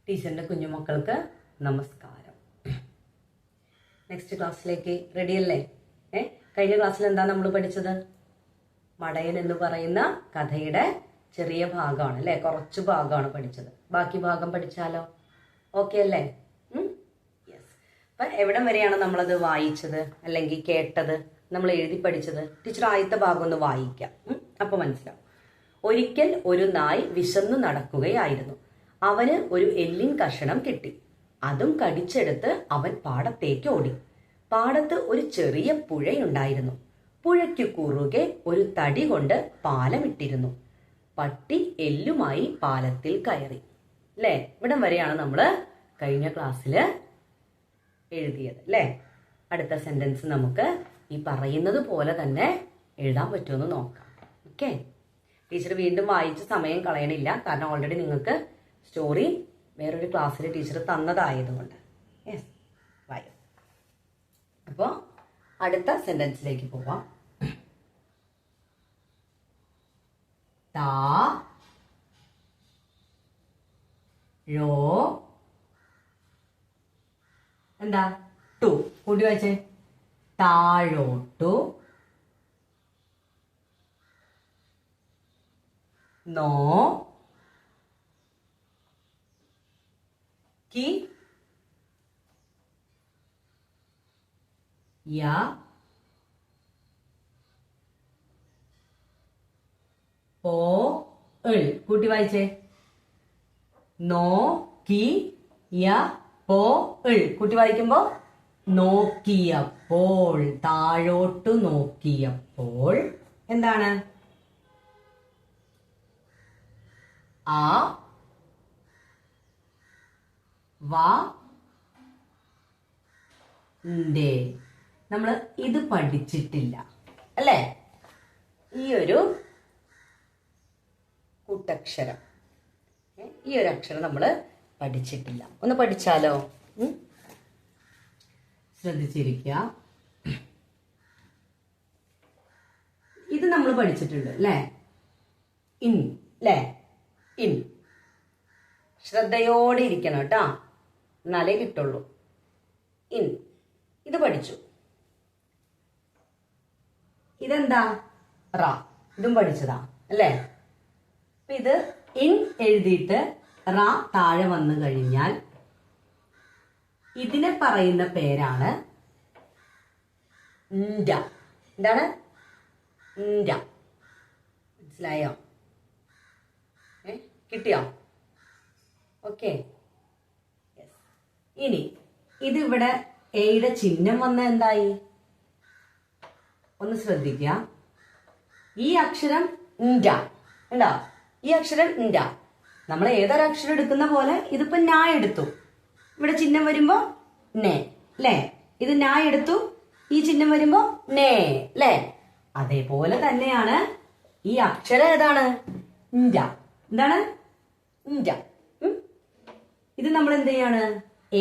ടീച്ചറിൻ്റെ കുഞ്ഞുമക്കൾക്ക് നമസ്കാരം. നെക്സ്റ്റ് ക്ലാസ്സിലേക്ക് റെഡിയല്ലേ? കഴിഞ്ഞ ക്ലാസ്സിൽ എന്താ നമ്മൾ പഠിച്ചത്? മടയൻ എന്ന് പറയുന്ന കഥയുടെ ചെറിയ ഭാഗമാണ് അല്ലേ, കുറച്ച് ഭാഗമാണ് പഠിച്ചത്. ബാക്കി ഭാഗം പഠിച്ചാലോ? ഓക്കെ അല്ലേ? യെസ്. അപ്പം എവിടം വരെയാണ് നമ്മളത് വായിച്ചത് അല്ലെങ്കിൽ കേട്ടത്, നമ്മൾ എഴുതി പഠിച്ചത്? ടീച്ചർ ആദ്യത്തെ ഭാഗം ഒന്ന് വായിക്കാം, അപ്പൊ മനസ്സിലാവും. ഒരിക്കൽ ഒരു നായ് വിശന്നു നടക്കുകയായിരുന്നു. അവന് ഒരു എല്ലിൻ കഷണം കിട്ടി. അതും കടിച്ചെടുത്ത് അവൻ പാടത്തേക്ക് ഓടി. പാടത്ത് ഒരു ചെറിയ പുഴയുണ്ടായിരുന്നു. പുഴയ്ക്കു കുറുകെ ഒരു തടി കൊണ്ട് പാലമിട്ടിരുന്നു. പട്ടി എല്ലുമായി പാലത്തിൽ കയറി. അല്ലേ? ഇവിടം വരെയാണ് നമ്മൾ കഴിഞ്ഞ ക്ലാസ്സിൽ എഴുതിയത് അല്ലേ? അടുത്ത സെന്റൻസ് നമുക്ക് ഈ പറയുന്നത് പോലെ തന്നെ എഴുതാൻ പറ്റുമെന്ന് നോക്കാം. ഓക്കെ, ടീച്ചർ വീണ്ടും വായിച്ച് സമയം കളയണില്ല, കാരണം ഓൾറെഡി നിങ്ങൾക്ക് സ്റ്റോറി വേറൊരു ക്ലാസ്സിൽ ടീച്ചർ തന്നതായതുകൊണ്ട്. യെസ്, വായി. അപ്പോൾ അടുത്ത സെന്റൻസിലേക്ക് പോവാം. താ ഴോ എന്താ? ടു. കൂട്ടി വായിച്ചേ. താഴോട്ടു നോ കി യ പോ ൾ. കൂട്ടി വായിച്ചേ. നോ കി യ പോ ൾ. കൂട്ടി വായിക്കുമ്പോ നോക്കിയപ്പോൾ, താഴോട്ടു നോക്കിയപ്പോൾ എന്താണ്? ആ വാ ണ്ടേ. നമ്മൾ ഇത് പഠിച്ചിട്ടില്ല അല്ലേ? ഈ ഒരു കൂട്ടക്ഷരം, ഈ ഒരു അക്ഷരം നമ്മൾ പഠിച്ചിട്ടില്ല. ഒന്ന് പഠിച്ചാലോ? ശ്രദ്ധിച്ചിരിക്കുക. ഇത് നമ്മൾ പഠിച്ചിട്ടുണ്ട് അല്ലേ? ഇൻ അല്ലേ? ഇൻ. ശ്രദ്ധയോടെ ഇരിക്കണം കേട്ടാ, എന്നാലേ കിട്ടുള്ളൂ. ഇൻ, ഇത് പഠിച്ചു. ഇതെന്താ? റ. ഇതും പഠിച്ചതാ അല്ലേ? അപ്പൊ ഇത് ഇൻ എഴുതിയിട്ട് റ താഴെ വന്നു കഴിഞ്ഞാൽ ഇതിനെ പറയുന്ന പേരാണ് ന്റ. എന്താണ്? ന്റ. മനസ്സിലായോ? കിട്ടിയോ? ഓക്കെ. ഇനി ഇതിവിടെ എയുടെ ചിഹ്നം വന്ന എന്തായി? ഒന്ന് ശ്രദ്ധിക്കുക. ഈ അക്ഷരം ന്റ ഉണ്ടോ? ഈ അക്ഷരം ന്റ. നമ്മൾ ഏതൊരക്ഷരം എടുക്കുന്ന പോലെ ഇതിപ്പോ ഞാ എടുത്തു. ഇവിടെ ചിഹ്നം വരുമ്പോ നേ അല്ലേ? ഇത് ഞാ എടുത്തു, ഈ ചിഹ്നം വരുമ്പോ നേ അല്ലേ? അതേപോലെ തന്നെയാണ് ഈ അക്ഷരം ഏതാണ്? ന്റ. എന്താണ്? ന്റ. ഇത് നമ്മൾ എന്ത് ചെയ്യാണ്?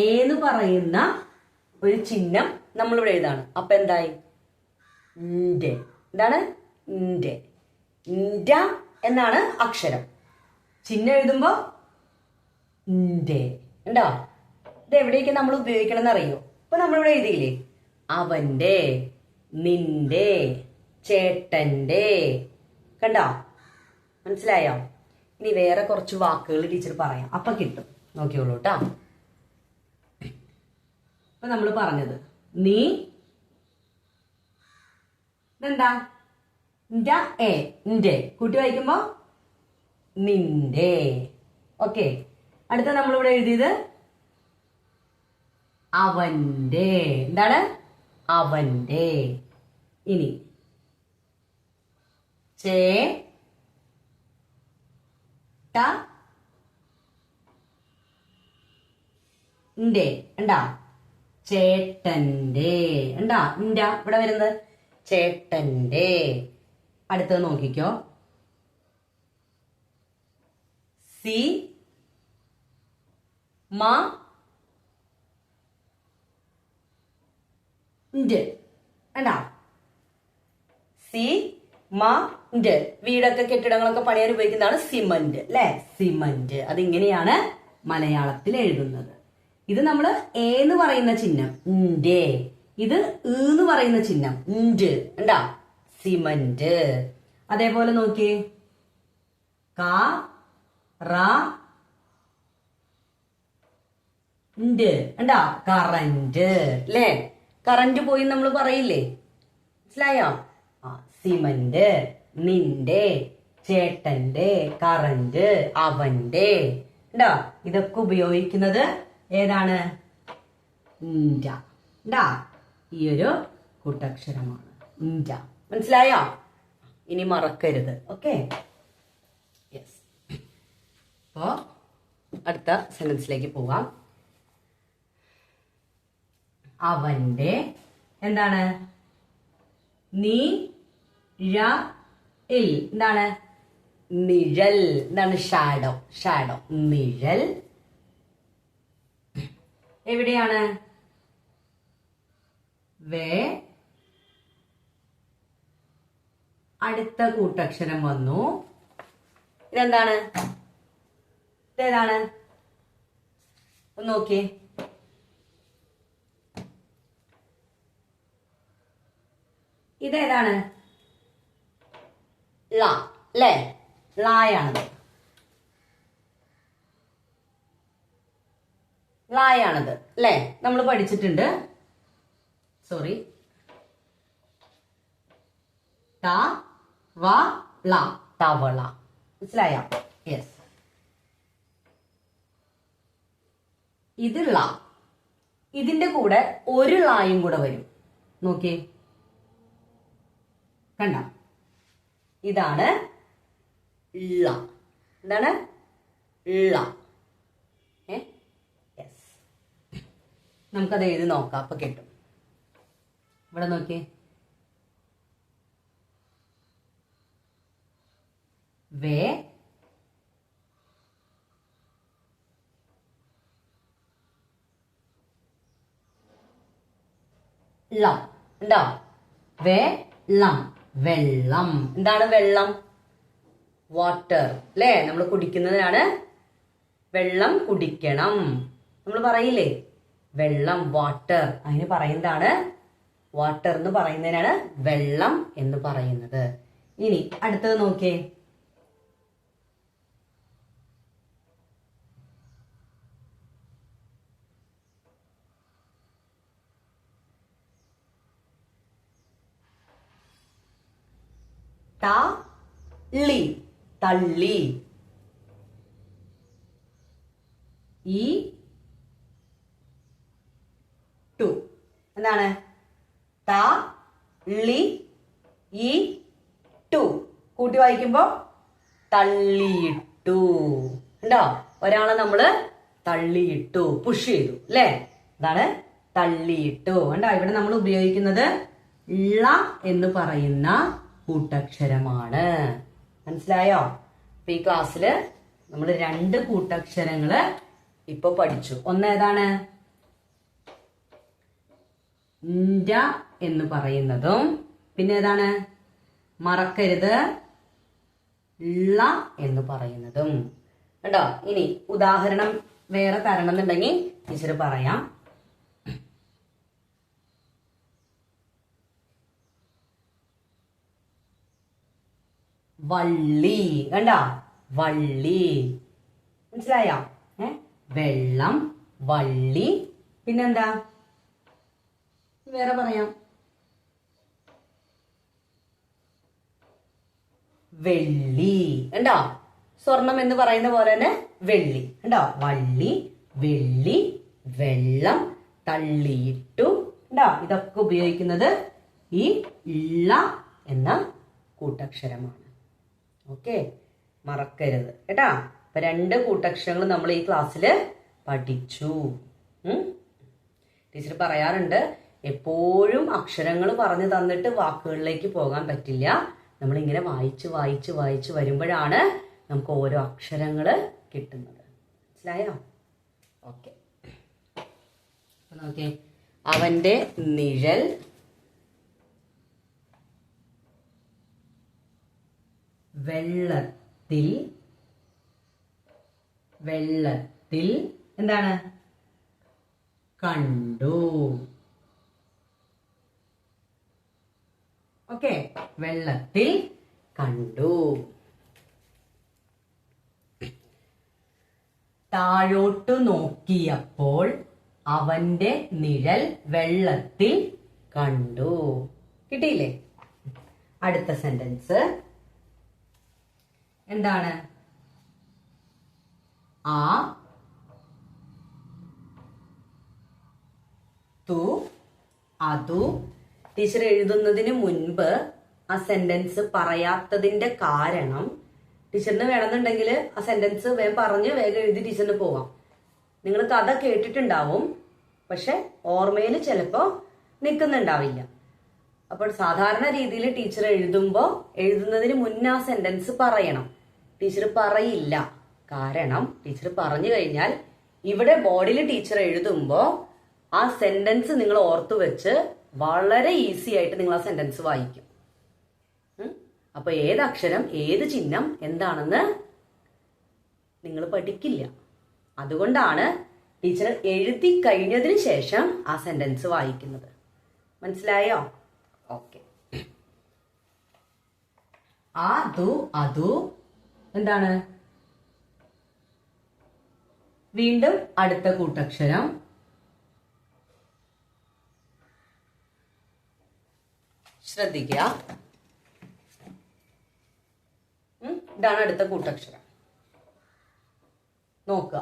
ഏന്ന് പറയുന്ന ഒരു ചിഹ്നം നമ്മളിവിടെ എഴുതാണ്. അപ്പൊ എന്തായി? ന്റെ. എന്താണ്? ന്റെ. ന്റ എന്നാണ് അക്ഷരം. ചിഹ്നം എഴുതുമ്പോ ന്റെ. ഉണ്ടോ? ഇത് എവിടേക്ക് നമ്മൾ ഉപയോഗിക്കണം എന്നറിയോ? ഇപ്പൊ നമ്മളിവിടെ എഴുതിയില്ലേ? അവന്റെ, നിന്റെ, ചേട്ടന്റെ. കണ്ടോ? മനസ്സിലായോ? ഇനി വേറെ കുറച്ച് വാക്കുകൾ ടീച്ചർ പറയാം, അപ്പൊ കിട്ടും. നോക്കിയോളൂ കേട്ടോ. ഇപ്പൊ നമ്മൾ പറഞ്ഞത് നീ, ഇതെന്താ? ന്റെ. കൂട്ടി വായിക്കുമ്പോ നിന്റെ. ഓക്കെ. അടുത്ത നമ്മളിവിടെ എഴുതിയത് അവന്റെ. എന്താണ്? അവന്റെ. ഇനി ചേ ട്ട ന്റെ. ഉണ്ടാ? ചേട്ടന്റെ. ഉണ്ടാ? ന്റ ഇവിടെ വരുന്നത് ചേട്ടന്റെ. അടുത്തത് നോക്കിക്കോ. സി മ ണ്ട്. ഉണ്ടാ? സി മ ണ്ട്. വീടൊക്കെ കെട്ടിടങ്ങളൊക്കെ പണിയാൻ ഉപയോഗിക്കുന്നതാണ് സിമന്റ് അല്ലെ? സിമന്റ്. അതിങ്ങനെയാണ് മലയാളത്തിൽ എഴുതുന്നത്. ഇത് നമ്മൾ എ എന്ന് പറയുന്ന ചിഹ്നം ന്റെ, ഇത് എന്ന് പറയുന്ന ചിഹ്നം ണ്ട്, ഉണ്ടാ സിമന്റ്. അതേപോലെ നോക്കിയേ ക റ ണ്ട്, ഉണ്ടാ കറന്റ് അല്ലേ? കറന്റ് പോയി നമ്മൾ പറയില്ലേ? മനസ്സിലായോ? സിമന്റ്, നിന്റെ, ചേട്ടന്റെ, കറന്റ്, അവന്റെ, ഉണ്ടാ ഇതൊക്കെ ഉപയോഗിക്കുന്നത് ഏതാണ്? ണ്ട, ഉണ്ടാ ഈ ഒരു കൂട്ടക്ഷരമാണ് ണ്ട. മനസ്സിലായോ? ഇനി മറക്കരുത്. Okay, yes. അപ്പോ അടുത്ത സെന്റൻസിലേക്ക് പോവാം. അവന്റെ എന്താണ്? നീ എന്താണ്? നിഴൽ. എന്താണ്? ഷാഡോ. ഷാഡോ, നിഴൽ. എവിടെയാണ്? വേ അടുത്ത കൂട്ടക്ഷരം വന്നു. ഇതെന്താണ്? ഇതേതാണ്? ഒന്ന് നോക്കിയേ. ഇതേതാണ്? ല അല്ലേ? ലായാണത്. ലായാണത് അല്ലേ? നമ്മൾ പഠിച്ചിട്ടുണ്ട്. സോറി, ത വ ള, തവള. മനസ്സിലായോ? യെസ്. ഇത് ള. ഇതിന്റെ കൂടെ ഒരു ളായും കൂടെ വരും. നോക്കിയേ, കണ്ട? ഇതാണ് ള. എന്താണ്? ള. യെസ്. നമുക്കത് എഴുതി നോക്കാം, അപ്പൊ കിട്ടും. ഇവിടെ നോക്കിയേ, വേ ളം, ഉണ്ടോ? വെള്ളം, വെള്ളം. എന്താണ് വെള്ളം? വാട്ടർ അല്ലേ? നമ്മൾ കുടിക്കുന്നതിനാണ് വെള്ളം കുടിക്കണം. നമ്മൾ പറയില്ലേ വെള്ളം, വാട്ടർ. അതിന് പറയുന്നതാണ് വാട്ടർ എന്ന് പറയുന്നതിനാണ് വെള്ളം എന്ന് പറയുന്നത്. ഇനി അടുത്തത് നോക്കിയേ, തള്ളി, തള്ളി. ഈ ടു എന്താണ്? തള്ളി ഈ ടു കൂട്ടി വായിക്കുമ്പോ തള്ളിയിട്ടു. ഉണ്ടോ? ഒരാളെ നമ്മള് തള്ളിയിട്ടു, പുഷ് ചെയ്തു അല്ലേ? അതാണ് തള്ളിയിട്ടു. ഉണ്ടോ? ഇവിടെ നമ്മൾ ഉപയോഗിക്കുന്നത് ള എന്ന് പറയുന്ന കൂട്ടക്ഷരമാണ്. മനസ്സിലായോ? അപ്പൊ ഈ ക്ലാസ്സില് നമ്മൾ 2 കൂട്ടക്ഷരങ്ങള് ഇപ്പൊ പഠിച്ചു. ഒന്ന് ഏതാണ്? ന്റ എന്ന് പറയുന്നതും, പിന്നെ ഏതാണ്? മറക്കരുത്, ള എന്ന് പറയുന്നതും. കേട്ടോ? ഇനി ഉദാഹരണം വേറെ തരണം എന്നുണ്ടെങ്കിൽ ടീച്ചർ പറയാം. വള്ളി. കണ്ട? വള്ളി. മനസ്സിലായോ? വെള്ളം, വള്ളി, പിന്നെന്താ വേറെ പറയാം? വെള്ളി. കണ്ടോ? സ്വർണം എന്ന് പറയുന്ന പോലെ തന്നെ വെള്ളി. കണ്ടോ? വള്ളി, വെള്ളി, വെള്ളം, തള്ളിയിട്ടു. കണ്ടോ? ഇതൊക്കെ ഉപയോഗിക്കുന്നത് ഈ ള എന്ന കൂട്ടക്ഷരമാണ്. ഓക്കെ, മറക്കരുത് കേട്ടാ. അപ്പൊ 2 കൂട്ടക്ഷരങ്ങൾ നമ്മൾ ഈ ക്ലാസ്സിൽ പഠിച്ചു. ടീച്ചർ പറയാറുണ്ട്, എപ്പോഴും അക്ഷരങ്ങൾ പറഞ്ഞു തന്നിട്ട് വാക്കുകളിലേക്ക് പോകാൻ പറ്റില്ല. നമ്മളിങ്ങനെ വായിച്ച് വായിച്ച് വായിച്ച് വരുമ്പോഴാണ് നമുക്ക് ഓരോ അക്ഷരങ്ങള് കിട്ടുന്നത്. മനസ്സിലായോ? ഓക്കെ, നോക്കിയേ. അവന്റെ നിഴൽ വെള്ളത്തിൽ വെള്ളത്തിൽ എന്താണ് കണ്ടു. ഓക്കെ, വെള്ളത്തിൽ കണ്ടു. താഴോട്ടു നോക്കിയപ്പോൾ അവന്റെ നിഴൽ വെള്ളത്തിൽ കണ്ടു. കിട്ടിയില്ലേ? അടുത്ത സെന്റൻസ് എന്താണ്? ആ തു അതു. ടീച്ചർ എഴുതുന്നതിന് മുൻപ് ആ സെന്റൻസ് പറയാത്തതിന്റെ കാരണം, ടീച്ചറിന് വേണമെന്നുണ്ടെങ്കിൽ ആ സെന്റൻസ് വേഗം പറഞ്ഞ് വേഗം എഴുതി ടീച്ചറിന് പോവാം. നിങ്ങൾ കഥ കേട്ടിട്ടുണ്ടാവും, പക്ഷെ ഓർമ്മയിൽ ചിലപ്പോൾ നിൽക്കുന്നുണ്ടാവില്ല. അപ്പോൾ സാധാരണ രീതിയിൽ ടീച്ചർ എഴുതുന്നതിന് മുന്നേ ആ സെന്റൻസ് പറയണം. ടീച്ചർ പറയില്ല, കാരണം ടീച്ചർ പറഞ്ഞു കഴിഞ്ഞാൽ ഇവിടെ ബോർഡിൽ ടീച്ചർ എഴുതുമ്പോൾ ആ സെന്റൻസ് നിങ്ങൾ ഓർത്തു വെച്ച് വളരെ ഈസി ആയിട്ട് നിങ്ങൾ ആ സെന്റൻസ് വായിക്കും. അപ്പൊ ഏത് അക്ഷരം ഏത് ചിഹ്നം എന്താണെന്ന് നിങ്ങൾ പഠിക്കില്ല. അതുകൊണ്ടാണ് ടീച്ചർ എഴുതി കഴിഞ്ഞതിന് ശേഷം ആ സെന്റൻസ് വായിക്കുന്നത്. മനസ്സിലായോ? ഓക്കെ. അതു എന്താണ്? വീണ്ടും അടുത്ത കൂട്ടക്ഷരം. ശ്രദ്ധിക്കുക, ഇതാണ് അടുത്ത കൂട്ടക്ഷരം. നോക്കുക,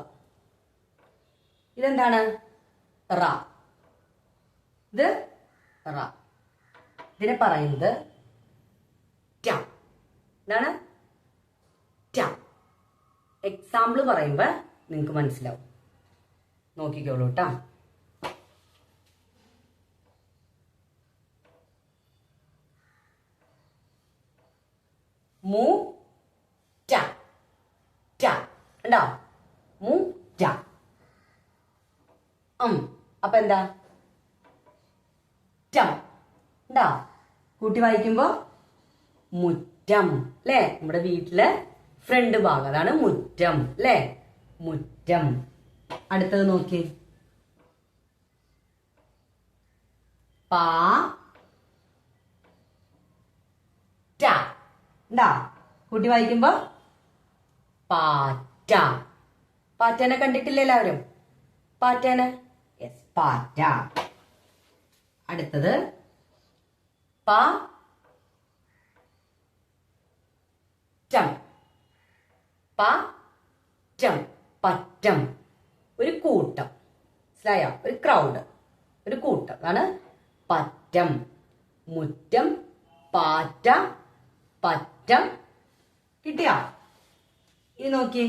ഇതെന്താണ്? റ. ഇത് റ. ഇതിനെ പറയുന്നത് ട. എന്താണ്? ട. എക്സാമ്പിൾ പറയുമ്പോ നിങ്ങൾക്ക് മനസ്സിലാവും. നോക്കിക്കോളൂ ട്ടാ. മു ട. ട ഉണ്ടോ? മു ട. അപ്പൊ എന്താ? ടം. ഉണ്ടോ? കൂട്ടി വായിക്കുമ്പോ മുറ്റം. അല്ലെ? നമ്മുടെ വീട്ടിലെ ഫ്രണ്ട് ഭാഗം, അതാണ് മുറ്റം. അല്ലെ? മുറ്റം. അടുത്തത് നോക്കി. പാ ട. ഉണ്ടാ? കൂട്ടി വായിക്കുമ്പോ പാറ്റ. പാറ്റേനെ കണ്ടിട്ടില്ല എല്ലാവരും? പാറ്റേനെ, യെസ്, പാറ്റ. അടുത്തത് പ ടം. പ ടം. പറ്റം. ഒരു കൂട്ടം. മനസ്സിലായോ? ഒരു ക്രൗഡ്, ഒരു കൂട്ടം. അതാണ് പറ്റം. മുറ്റം, പാറ്റ, പറ്റം. കിട്ടിയാ? ഇനി നോക്കി.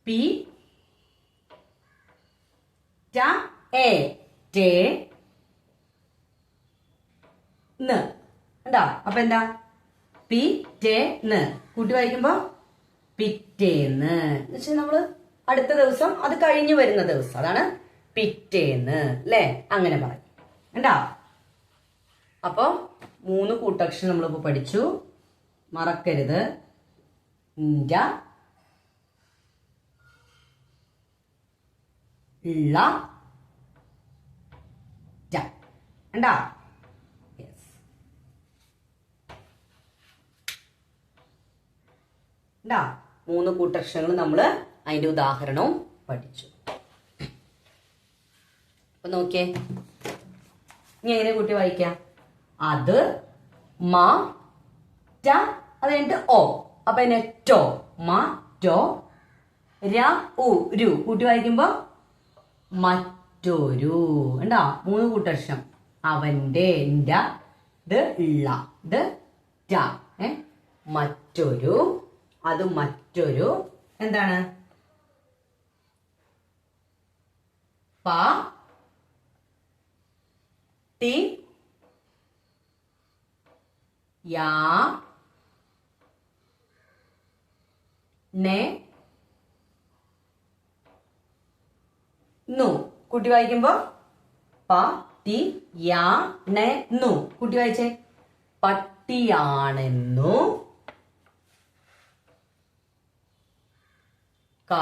പി ട എ ടേ ന്. എന്താ? അപ്പൊ എന്താ? പി ടേ ന്. കൂട്ടി വായിക്കുമ്പോ പിറ്റേന്ന്. എന്നുവെച്ചാൽ നമ്മള് അടുത്ത ദിവസം, അത് കഴിഞ്ഞു വരുന്ന ദിവസം, അതാണ് പിറ്റേന്ന്. അല്ലെ? അങ്ങനെ പറയും. എന്താ? അപ്പൊ 3 കൂട്ടക്ഷരം നമ്മളിപ്പോ പഠിച്ചു. മറക്കരുത്. ഞ്ച, ള, ട. ഉണ്ടാ? യെസ്. ഉണ്ടാ? 3 കൂട്ടക്ഷരങ്ങൾ നമ്മള് അതിന്റെ ഉദാഹരണവും പഠിച്ചു. അപ്പൊ നോക്കിയേ, ഇനി എങ്ങനെ കൂട്ടി വായിക്കാം? അത്, മ ട, അത് കഴിഞ്ഞിട്ട് ഓ. അപ്പൊ അതിനെ ടോ. മ ടോ. ര ഉ രു. കൂട്ടി വായിക്കുമ്പോ മറ്റൊരു. ഉണ്ടാ? 3 കൂട്ടക്ഷരം. അവന്റെ, ഇത് ഇള്ള, ഇത് ട. മറ്റൊരു. അത് മറ്റൊരു. എന്താണ്? പ ടി യാ നെ നു. കൂട്ടി വായിക്കുമ്പോ പ ടി യാ നെ നു. കൂട്ടി വായിച്ചേ. പട്ടിയാണെന്നു ക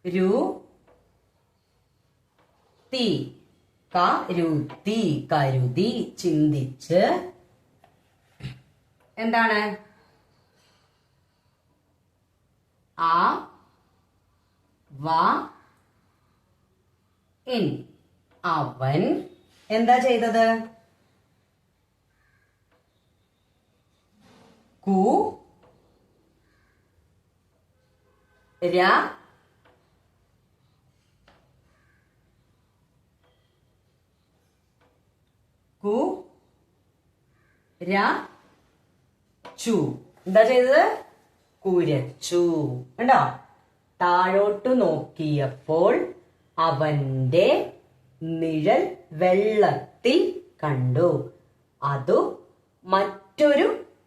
രു തി കരുതി കരുതി ചിന്തിച്ച് എന്താണ് ആ വ ഇൻ അവൻ എന്താ ചെയ്തത് കു ര കു ര ചു എന്താ ചെയ്തത് കുരച്ചു കണ്ടോ താഴോട്ട് നോക്കിയപ്പോൾ അവന്റെ നിഴൽ വെള്ളത്തിൽ കണ്ടു അതു മറ്റൊരു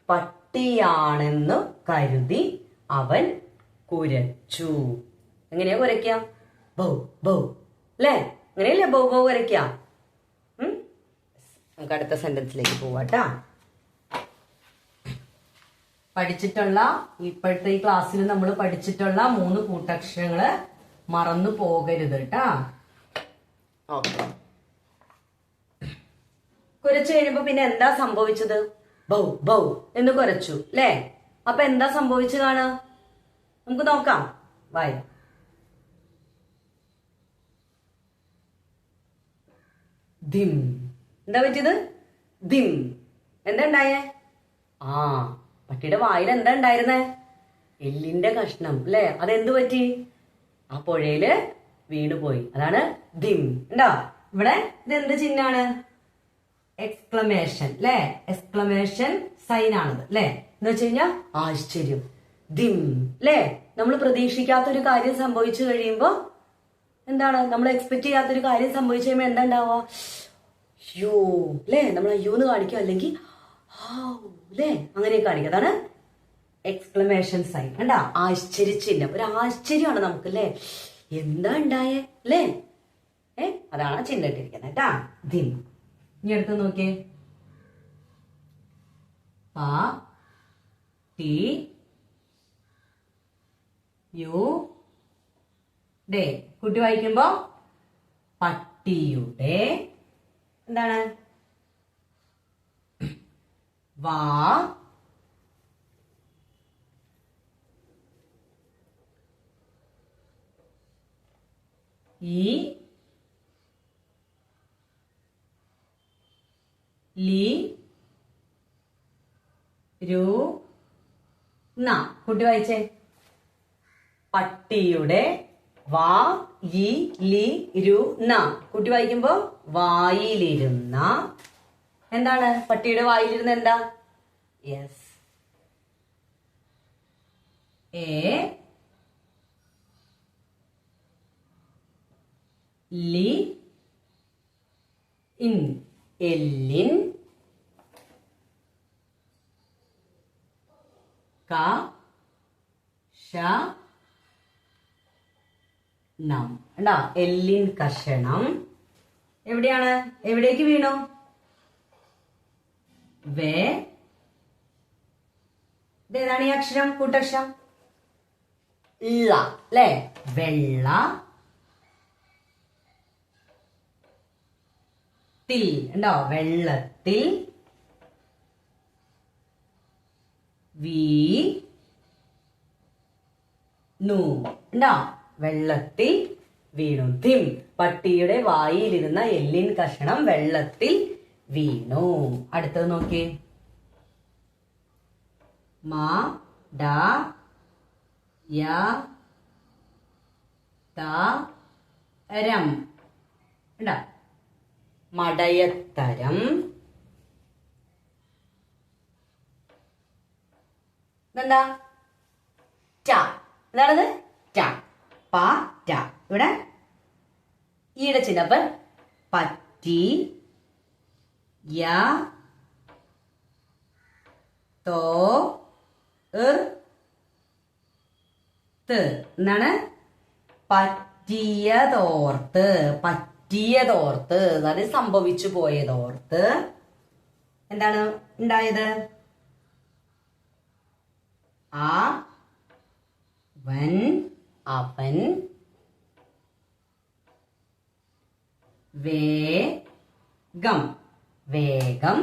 പട്ടിയാണെന്ന് കരുതി അവൻ കുരച്ചു എങ്ങനെയാ കുരയ്ക്കാം ബൗ ബൗ അല്ലേ അങ്ങനെയല്ലേ ബൗ ബൗ കുരയ്ക്കാം നമുക്ക് അടുത്ത സെന്റൻസിലേക്ക് പോവാട്ടാ പഠിച്ചിട്ടുള്ള ഇപ്പോഴത്തെ ഈ ക്ലാസ്സിൽ നമ്മൾ പഠിച്ചിട്ടുള്ള 3 കൂട്ടക്ഷരങ്ങള് മറന്നു പോകരുത് കേട്ടാ ഓക്കെ കുരച്ചു കഴിയുമ്പോ പിന്നെ എന്താ സംഭവിച്ചത് ബൗ ബൗ എന്ന് കുരച്ചു അല്ലേ അപ്പൊ എന്താ സംഭവിച്ചു കാണുക നമുക്ക് നോക്കാം വായ ദിം എന്താ പറ്റിയത് ദിം എന്താ ഉണ്ടായേ ആ പട്ടിയുടെ വായിൽ എന്താ ഉണ്ടായിരുന്നേ എല്ലിന്റെ കഷ്ണം അല്ലെ അതെന്ത് പറ്റി ആ പുഴയില് വീണുപോയി അതാണ് ദിം ഉണ്ടോ ഇവിടെ ഇതെന്ത് ചിഹ്നാണ് എക്സ്ക്ലമേഷൻ അല്ലെ എക്സ്ക്ലമേഷൻ സൈൻ ആണത് അല്ലെ എന്ന് വെച്ച് കഴിഞ്ഞാൽ ആശ്ചര്യം ദിം അല്ലെ നമ്മൾ പ്രതീക്ഷിക്കാത്തൊരു കാര്യം സംഭവിച്ചു കഴിയുമ്പോ എന്താണ് നമ്മൾ എക്സ്പെക്ട് ചെയ്യാത്തൊരു കാര്യം സംഭവിച്ചു കഴിയുമ്പോ എന്താ ഉണ്ടാവുക അയ്യോ അല്ലെ നമ്മൾ അയ്യോന്ന് കാണിക്കും അല്ലെങ്കിൽ അല്ലേ അങ്ങനെ കാണിക്കുക അതാണ് എക്സ്ക്ലമേഷൻ സൈൻ കണ്ടാ ആശ്ചര്യചിഹ്നം ഒരു ആശ്ചര്യമാണ് നമുക്ക് അല്ലേ എന്താ ഉണ്ടായേ അല്ലേ അതാണ് ചിഹ്നം ഇട്ടിരിക്കുന്നത് കേട്ടാ ദിം ഇനി അടുത്ത് നോക്കിയേ പ ടി യു ഡേ കുട്ടി വായിക്കുമ്പോ പട്ടിയുടെ എന്താണ് വാ ഈ ലി രു ന കുട്ടി വായിച്ചേ പട്ടിയുടെ വാ ഈ ലി രു ന കുട്ടി വായിക്കുമ്പോ വായിലിരുന്ന എന്താണ് പട്ടിയുടെ വായിലിരുന്ന എന്താ യെസ് എ ലി ഇൻ എല്ലിൻ ക ഷ നം കണ്ടാ എല്ലിൻ കഷണം എവിടെയാണ് എവിടേക്ക് വീണു വേ ഇതേതാണ് ഈ അക്ഷരം കൂട്ടക്ഷരം ല അല്ലേ വെള്ള ത്തിൽ ഉണ്ടോ വെള്ളത്തിൽ വീണു ഉണ്ടോ വെള്ളത്തിൽ വീണു തിം പട്ടിയുടെ വായിലിരുന്ന എല്ലിൻ കഷണം വെള്ളത്തിൽ വീണു അടുത്തത് നോക്കിയേ മാ ഡ യ ത രം ഉണ്ടോ മടയത്തരം എന്താ ട എന്താണത് ട പ ട ഇവിടെ ഈയുടെ ചിഹ്നം പറ്റി യ തോ എന്താണ് പറ്റിയതോർത്ത് പറ്റിയതോർത്ത് അതായത് സംഭവിച്ചു പോയതോർത്ത് എന്താണ് ഉണ്ടായത് അവൻ അവൻ വേഗം വേഗം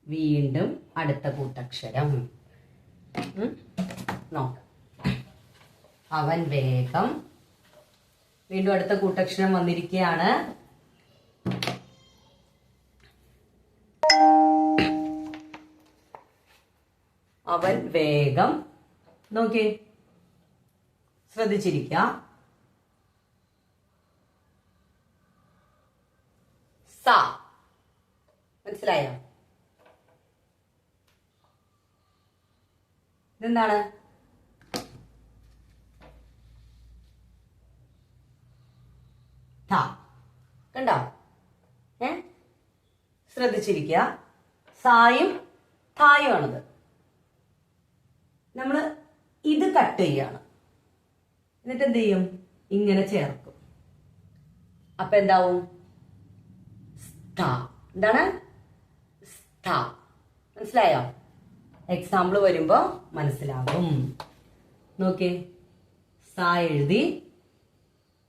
വീണ്ടും അടുത്ത കൂട്ടക്ഷരം നോക്കാം. അവൻ വേഗം, വീണ്ടും അടുത്ത കൂട്ടക്ഷരം വന്നിരിക്കുകയാണ്. അവൻ വേഗം, നോക്കിയേ, ശ്രദ്ധിച്ചിരിക്കുക. സ, മനസ്സിലായോ? ഇതെന്താണ്? ഥ, കണ്ടോ? ശ്രദ്ധിച്ചിരിക്കുക. സായും തായും ആണത്. നമ്മൾ ഇത് കട്ട് ചെയ്യാണ്, എന്നിട്ട് എന്ത് ചെയ്യും? ഇങ്ങനെ ചേർക്കും. അപ്പൊ എന്താവും? സ്ഥ. എന്താണ്? സ്ഥ. മനസ്സിലായോ? എക്സാമ്പിൾ വരുമ്പോ മനസ്സിലാകും. നോക്കിയേ, സ എഴുതി,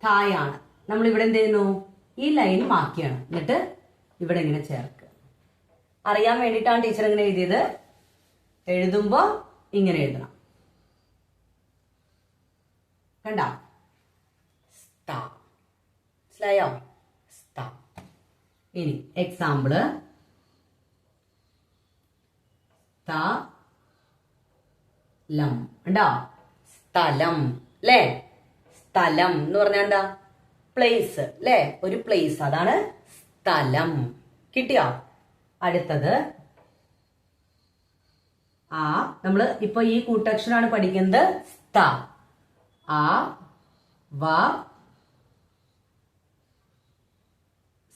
തായാണ്. നമ്മൾ ഇവിടെ എന്ത് ചെയ്യുന്നു? ഈ ലൈൻ മാക്കിയാണ്, എന്നിട്ട് ഇവിടെ ഇങ്ങനെ ചേർക്കുക. അറിയാൻ വേണ്ടിയിട്ടാണ് ടീച്ചർ ഇങ്ങനെ എഴുതിയത്. എഴുതുമ്പോ ഇങ്ങനെ എഴുതണം. കണ്ട? സ്ഥ. മനസ്സിലായോ? സ്ഥ. ഇനി എക്സാമ്പിള്, സ്ഥലം. ഉണ്ടോ? സ്ഥലം അല്ലേ? സ്ഥലം എന്ന് പറഞ്ഞാൽ എന്താ? പ്ലേസ് അല്ലേ? ഒരു പ്ലേസ്, അതാണ് സ്ഥലം. കിട്ടിയോ? അടുത്തത് ആ, നമ്മള് ഇപ്പൊ ഈ കൂട്ടക്ഷരാണ് പഠിക്കുന്നത്. സ്ഥ. ആ വ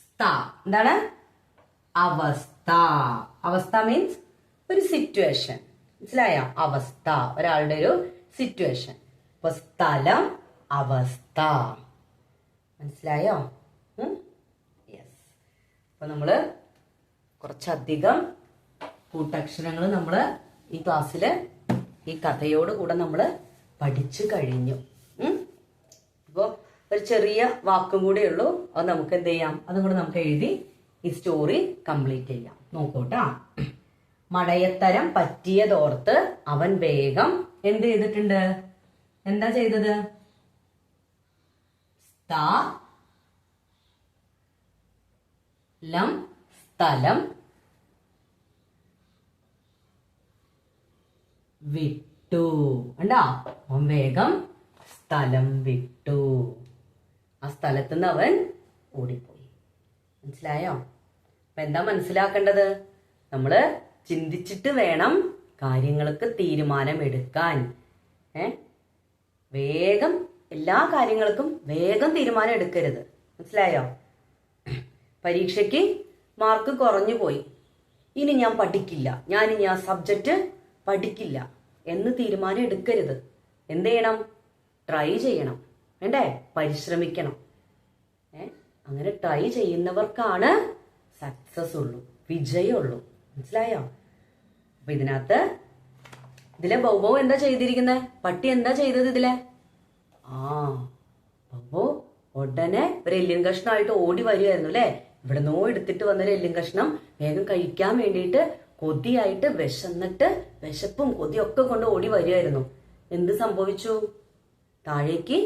സ്ഥ. എന്താണ്? അവസ്ഥ. അവസ്ഥ മീൻസ് ഒരു സിറ്റുവേഷൻ. മനസ്സിലായോ? അവസ്ഥ, ഒരാളുടെ ഒരു സിറ്റുവേഷൻ. ഇപ്പൊ സ്ഥലം, അവസ്ഥ. മനസ്സിലായോ? യെസ്. അപ്പൊ നമ്മള് കുറച്ചധികം കൂട്ടക്ഷരങ്ങൾ നമ്മള് ഈ ക്ലാസ്സില് ഈ കഥയോട് കൂടെ നമ്മള് പഠിച്ചു കഴിഞ്ഞു. അപ്പൊ ഒരു ചെറിയ വാക്കും കൂടെ ഉള്ളൂ. അത് നമുക്ക് എന്ത് ചെയ്യാം? അതും കൂടെ നമുക്ക് എഴുതി ഈ സ്റ്റോറി കംപ്ലീറ്റ് ചെയ്യാം. നോക്കൂട്ടാ. മടയത്തരം പറ്റിയതോർത്ത് അവൻ വേഗം എന്ത് ചെയ്തിട്ടുണ്ട്? എന്താ ചെയ്തത്? സ്ഥലം വിട്ടു. കണ്ടാ? അവൻ വേഗം സ്ഥലം വിട്ടു. ആ സ്ഥലത്ത് നിന്ന് അവൻ ഓടിപ്പോയി. മനസ്സിലായോ? അപ്പൊ എന്താ മനസ്സിലാക്കേണ്ടത്? നമ്മള് ചിന്തിച്ചിട്ട് വേണം കാര്യങ്ങൾക്ക് തീരുമാനം എടുക്കാൻ. വേഗം എല്ലാ കാര്യങ്ങൾക്കും വേഗം തീരുമാനം എടുക്കരുത്. മനസ്സിലായോ? പരീക്ഷയ്ക്ക് മാർക്ക് കുറഞ്ഞു പോയി, ഇനി ഞാൻ പഠിക്കില്ല, ഞാനിനി ആ സബ്ജക്റ്റ് പഠിക്കില്ല എന്ന് തീരുമാനം എടുക്കരുത്. എന്ത് ചെയ്യണം? ട്രൈ ചെയ്യണം. വേണ്ടേ? പരിശ്രമിക്കണം. അങ്ങനെ ട്രൈ ചെയ്യുന്നവർക്കാണ് സക്സസ് ഉള്ളൂ, വിജയമുള്ളൂ. മനസ്സിലായോ? അപ്പൊ ഇതിലെ ബൗബോ എന്താ ചെയ്തിരിക്കുന്നത്? പട്ടി എന്താ ചെയ്തത് ഇതിലെ? ബൗബോ ഉടനെ ഒരു എല്ലിൻ കഷ്ണമായിട്ട് ഓടി വരുമായിരുന്നു അല്ലെ? ഇവിടെ നോ എടുത്തിട്ട് വന്നൊരു എല്ലിൻ കഷ്ണം വേഗം കഴിക്കാൻ വേണ്ടിയിട്ട് കൊതിയായിട്ട് വിശന്നിട്ട് വിശപ്പും കൊതിയൊക്കെ കൊണ്ട് ഓടി വരുമായിരുന്നു. എന്ത് സംഭവിച്ചു? താഴേക്ക്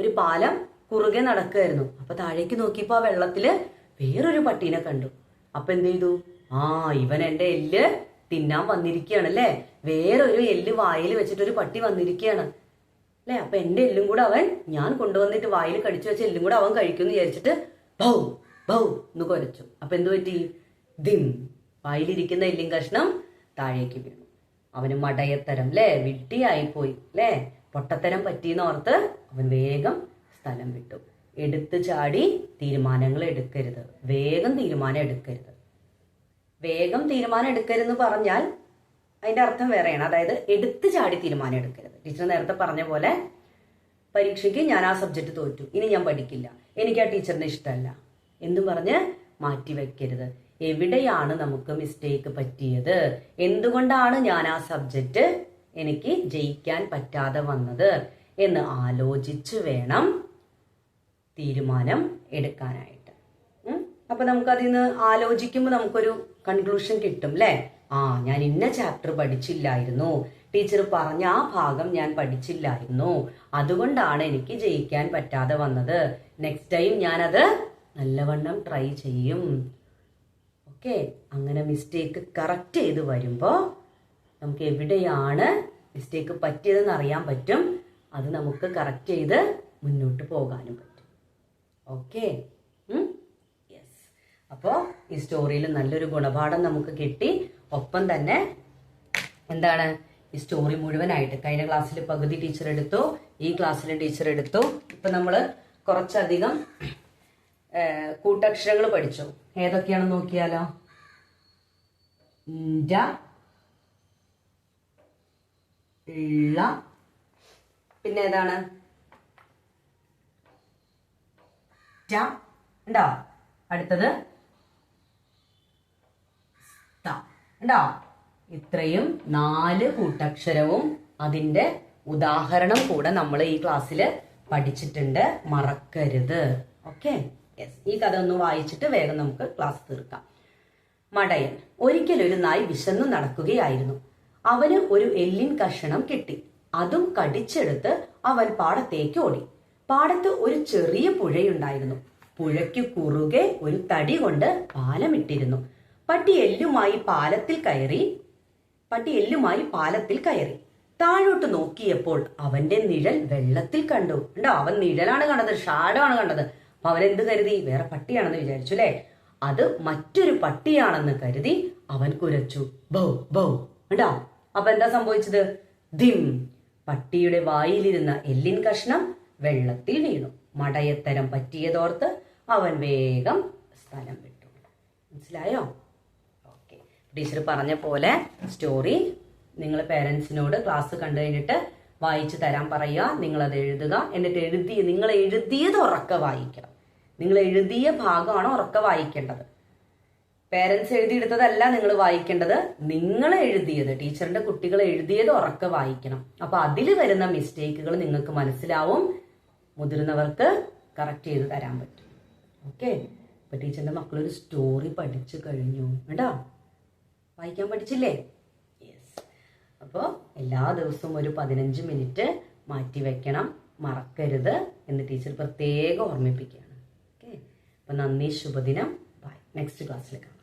ഒരു പാലം കുറുകെ നടക്കുകയായിരുന്നു. അപ്പൊ താഴേക്ക് നോക്കിയപ്പോ ആ വെള്ളത്തില് വേറൊരു പട്ടീനെ കണ്ടു. അപ്പൊ എന്ത് ചെയ്തു? ഇവൻ എന്റെ എല്ല് തിന്നാൻ വന്നിരിക്കുകയാണ് അല്ലെ? വേറൊരു എല്ല് വായിൽ വെച്ചിട്ട് ഒരു പട്ടി വന്നിരിക്കുകയാണ് അല്ലെ? അപ്പൊ എന്റെ എല്ലും കൂടെ അവൻ, ഞാൻ കൊണ്ടുവന്നിട്ട് വായിൽ കടിച്ചു വെച്ച എല്ലും കൂടെ അവൻ കഴിക്കുമെന്ന് വിചാരിച്ചിട്ട് ബൗ ബൗ എന്ന് കുരച്ചു. അപ്പൊ എന്തു പറ്റി? ദിം, വായിലിരിക്കുന്ന എല്ലും കഷ്ണം താഴേക്ക് വീണു. അവന് മടയത്തരം അല്ലെ? വിഡ്ഢിയായിപ്പോയി അല്ലെ? പൊട്ടത്തരം പറ്റിയെന്ന് ഓർത്ത് അവൻ വേഗം സ്ഥലം വിട്ടു. എടുത്തു ചാടി തീരുമാനങ്ങൾ എടുക്കരുത്. വേഗം തീരുമാനം എടുക്കരുത്. വേഗം തീരുമാനം എടുക്കരുതെന്ന് പറഞ്ഞാൽ അതിന്റെ അർത്ഥം വേറെയാണ്. അതായത് എടുത്തു ചാടി തീരുമാനം എടുക്കരുത്. ടീച്ചർ നേരത്തെ പറഞ്ഞ പോലെ പരീക്ഷയ്ക്ക് ഞാൻ ആ സബ്ജക്റ്റ് തോറ്റു, ഇനി ഞാൻ പഠിക്കില്ല, എനിക്ക് ആ ടീച്ചറിനെ ഇഷ്ടമല്ല എന്നും പറഞ്ഞ് മാറ്റി വെക്കരുത്. എവിടെയാണ് നമുക്ക് മിസ്റ്റേക്ക് പറ്റിയത്, എന്തുകൊണ്ടാണ് ഞാൻ ആ സബ്ജക്റ്റ് എനിക്ക് ജയിക്കാൻ പറ്റാതെ വന്നത് എന്ന് ആലോചിച്ച് വേണം തീരുമാനം എടുക്കാനായിട്ട്. അപ്പൊ നമുക്ക് അതിൽ നിന്ന് ആലോചിക്കുമ്പോൾ നമുക്കൊരു കൺക്ലൂഷൻ കിട്ടും അല്ലെ. ഞാൻ ഇന്ന ചാപ്റ്റർ പഠിച്ചില്ലായിരുന്നു, ടീച്ചർ പറഞ്ഞ ആ ഭാഗം ഞാൻ പഠിച്ചില്ലായിരുന്നു, അതുകൊണ്ടാണ് എനിക്ക് ജയിക്കാൻ പറ്റാതെ വന്നത്. നെക്സ്റ്റ് ടൈം ഞാനത് നല്ലവണ്ണം ട്രൈ ചെയ്യും. ഓക്കെ, അങ്ങനെ മിസ്റ്റേക്ക് കറക്റ്റ് ചെയ്ത് വരുമ്പോൾ നമുക്ക് എവിടെയാണ് മിസ്റ്റേക്ക് പറ്റിയതെന്ന് അറിയാൻ പറ്റും. അത് നമുക്ക് കറക്റ്റ് ചെയ്ത് മുന്നോട്ട് പോകാനും പറ്റും. Okay, yes. അപ്പോൾ ഈ സ്റ്റോറിയിൽ നല്ലൊരു ഗുണപാഠം നമുക്ക് കിട്ടി. ഒപ്പം തന്നെ എന്താണ്, ഈ സ്റ്റോറി മുഴുവനായിട്ട് കഴിഞ്ഞ ക്ലാസ്സിൽ പകുതി ടീച്ചർ എടുത്തു, ഈ ക്ലാസ്സിൽ ടീച്ചർ എടുത്തു. ഇപ്പൊ നമ്മള് കുറച്ചധികം കൂട്ടക്ഷരങ്ങൾ പഠിച്ചു. ഏതൊക്കെയാണെന്ന് നോക്കിയാലോ. ഞ്ച, ള, പിന്നെ ഏതാണ് റ്റ ഉണ്ടോ, അടുത്തത് ത ഉണ്ടോ. ഇത്രയും 4 കൂട്ടക്ഷരവും അതിന്റെ ഉദാഹരണം കൂടെ നമ്മൾ ഈ ക്ലാസ്സിൽ പഠിച്ചിട്ടുണ്ട്, മറക്കരുത്. Okay, yes. ഈ കഥ ഒന്ന് വായിച്ചിട്ട് വേഗം നമുക്ക് ക്ലാസ് തീർക്കാം. മടയൻ. ഒരിക്കലൊരു നായ് വിശന്നു നടക്കുകയായിരുന്നു. അവന് ഒരു എല്ലിൻ കഷണം കിട്ടി. അതും കടിച്ചെടുത്ത് അവൻ പാടത്തേക്ക് ഓടി. പാടത്ത് ഒരു ചെറിയ പുഴയുണ്ടായിരുന്നു. പുഴയ്ക്ക് കുറുകെ ഒരു തടി കൊണ്ട് പാലമിട്ടിരുന്നു. പട്ടി എല്ലുമായി പാലത്തിൽ കയറി താഴോട്ട് നോക്കിയപ്പോൾ അവന്റെ നിഴൽ വെള്ളത്തിൽ കണ്ടു. ഉണ്ടോ, അവൻ നിഴലാണ് കണ്ടത്, ഷാഡോയാണ് കണ്ടത്. അപ്പൊ അവൻ എന്ത് കരുതി, വേറെ പട്ടിയാണെന്ന് വിചാരിച്ചു അല്ലെ. അത് മറ്റൊരു പട്ടിയാണെന്ന് കരുതി അവൻ കുരച്ചു, ബൗ ബൗ. ഉണ്ടോ, അപ്പൊ എന്താ സംഭവിച്ചത്, ധിം, പട്ടിയുടെ വായിലിരുന്ന എല്ലിൻ കഷ്ണം വെള്ളത്തിൽ വീണു. മടയത്തരം പറ്റിയതോർത്ത് അവൻ വേഗം സ്ഥലം വിട്ടു. മനസ്സിലായോ? ഓക്കെ, ടീച്ചർ പറഞ്ഞ പോലെ സ്റ്റോറി നിങ്ങൾ പേരൻസിനോട് ക്ലാസ് കണ്ടു കഴിഞ്ഞിട്ട് വായിച്ചു തരാൻ പറയുക. നിങ്ങളത് എഴുതുക. എന്നിട്ട് നിങ്ങൾ എഴുതിയത് ഉറക്കെ വായിക്കണം. നിങ്ങൾ എഴുതിയ ഭാഗമാണ് ഉറക്കെ വായിക്കേണ്ടത്. പേരൻസ് എഴുതിയെടുത്തതല്ല നിങ്ങൾ വായിക്കേണ്ടത്, നിങ്ങൾ എഴുതിയത്, ടീച്ചറിന്റെ കുട്ടികൾ എഴുതിയത് ഉറക്കെ വായിക്കണം. അപ്പൊ അതിൽ വരുന്ന മിസ്റ്റേക്കുകൾ നിങ്ങൾക്ക് മനസ്സിലാവും, മുതിർന്നവർക്ക് കറക്റ്റ് ചെയ്ത് തരാൻ പറ്റും. ഓക്കെ, ഇപ്പൊ ടീച്ചറിന്റെ മക്കളൊരു സ്റ്റോറി പഠിച്ചു കഴിഞ്ഞു. കേട്ടോ, വായിക്കാൻ പഠിച്ചില്ലേ? യെസ്. അപ്പോൾ എല്ലാ ദിവസവും ഒരു 15 മിനിറ്റ് മാറ്റി വെക്കണം, മറക്കരുത് എന്ന് ടീച്ചർ പ്രത്യേകം ഓർമ്മിപ്പിക്കുകയാണ്. ഓക്കെ, അപ്പൊ നന്ദി, ശുഭദിനം. ബൈ. നെക്സ്റ്റ് ക്ലാസ്സിൽ കാണാം.